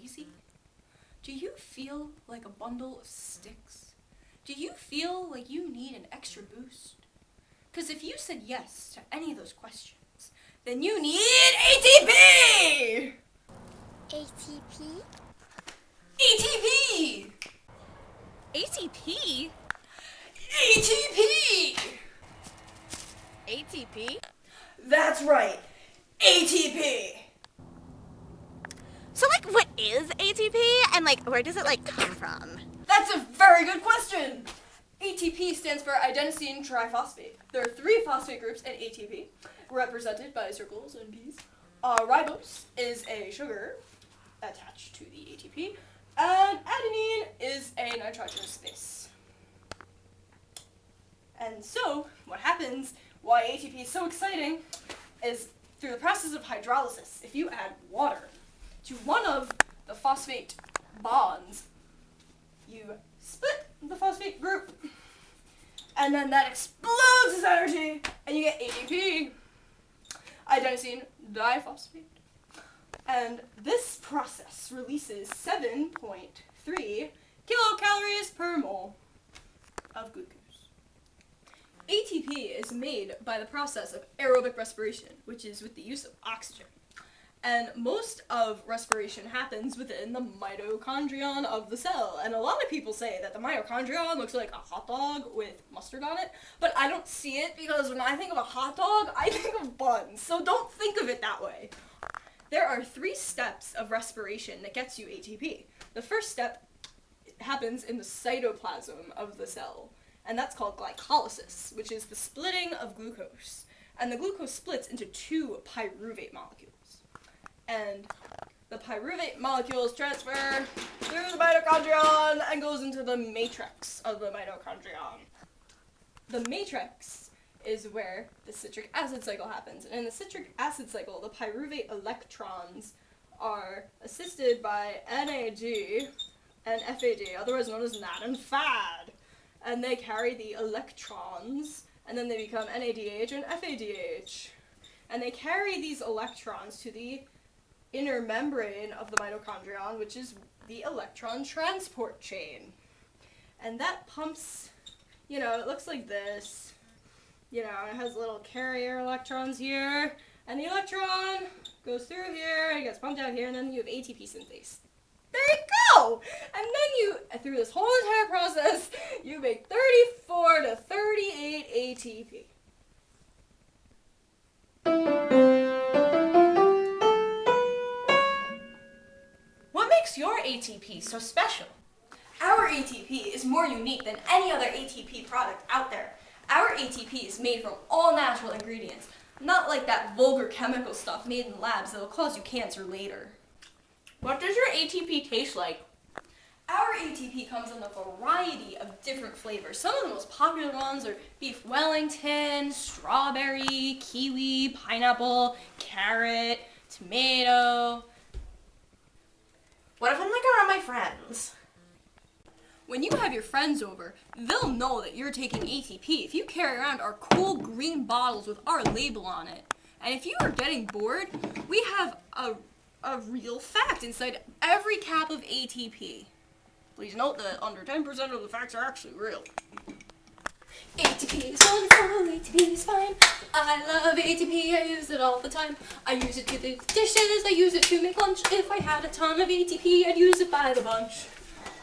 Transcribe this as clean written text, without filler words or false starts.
lazy? Do you feel like a bundle of sticks? Do you feel like you need an extra boost? Because if you said yes to any of those questions, then you need ATP! ATP? ATP! ATP? ATP! ATP? That's right, ATP! So, what is ATP? And, where does it, come from? That's a very good question! ATP stands for adenosine triphosphate. There are 3 phosphate groups in ATP, represented by circles and P's. Ribose is a sugar attached to the ATP, and adenine is a nitrogenous base. And so, what happens, why ATP is so exciting, is through the process of hydrolysis, if you add water to one of the phosphate bonds, you split the phosphate group, and then that explodes its energy, and you get ATP, adenosine diphosphate. And this process releases 7.3 kilocalories per mole of glucose. ATP is made by the process of aerobic respiration, which is with the use of oxygen. And most of respiration happens within the mitochondrion of the cell. And a lot of people say that the mitochondrion looks like a hot dog with mustard on it, but I don't see it because when I think of a hot dog, I think of buns. So don't think of it that way. There are 3 steps of respiration that gets you ATP. The first step happens in the cytoplasm of the cell, and that's called glycolysis, which is the splitting of glucose. And the glucose splits into 2 pyruvate molecules. And the pyruvate molecules transfer through the mitochondrion and goes into the matrix of the mitochondrion. The matrix is where the citric acid cycle happens. And in the citric acid cycle, the pyruvate electrons are assisted by NAD and FAD, otherwise known as NAD and FAD. And they carry the electrons, and then they become NADH and FADH. And they carry these electrons to the inner membrane of the mitochondrion, which is the electron transport chain. And that pumps, it looks like this. It has little carrier electrons here, and the electron goes through here, and gets pumped out here, and then you have ATP synthase. There you go! And then through this whole entire process, you make 34 to 38 ATP. What makes your ATP so special? Our ATP is more unique than any other ATP product out there. Our ATP is made from all natural ingredients, not like that vulgar chemical stuff made in labs that will cause you cancer later. What does your ATP taste like? Our ATP comes in a variety of different flavors. Some of the most popular ones are beef Wellington, strawberry, kiwi, pineapple, carrot, tomato. What if I'm around my friends? When you have your friends over, they'll know that you're taking ATP if you carry around our cool green bottles with our label on it. And if you are getting bored, we have a real fact inside every cap of ATP. Please note that under 10% of the facts are actually real. ATP is wonderful, ATP is fine. I love ATP, I use it all the time. I use it to do dishes, I use it to make lunch. If I had a ton of ATP, I'd use it by the bunch.